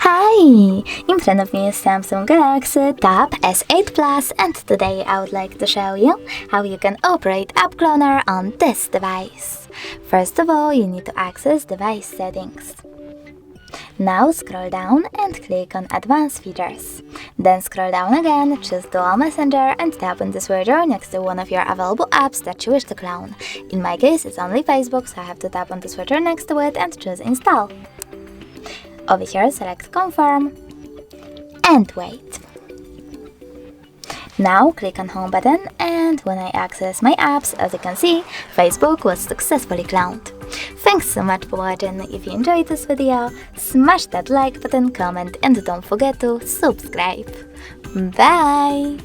Hi! In front of me is Samsung Galaxy Tab S8 Plus, and today I would like to show you how you can operate App Cloner on this device. First of all, you need to access device settings. Now scroll down and click on Advanced Features. Then scroll down again, choose Dual Messenger and tap on the switcher next to one of your available apps that you wish to clone. In my case, it's only Facebook, so I have to tap on the switcher next to it and choose Install. Over here, select Confirm and wait. Now click on Home button, and when I access my apps, as you can see, Facebook was successfully cloned. Thanks so much for watching. If you enjoyed this video, smash that like button, comment, and don't forget to subscribe. Bye!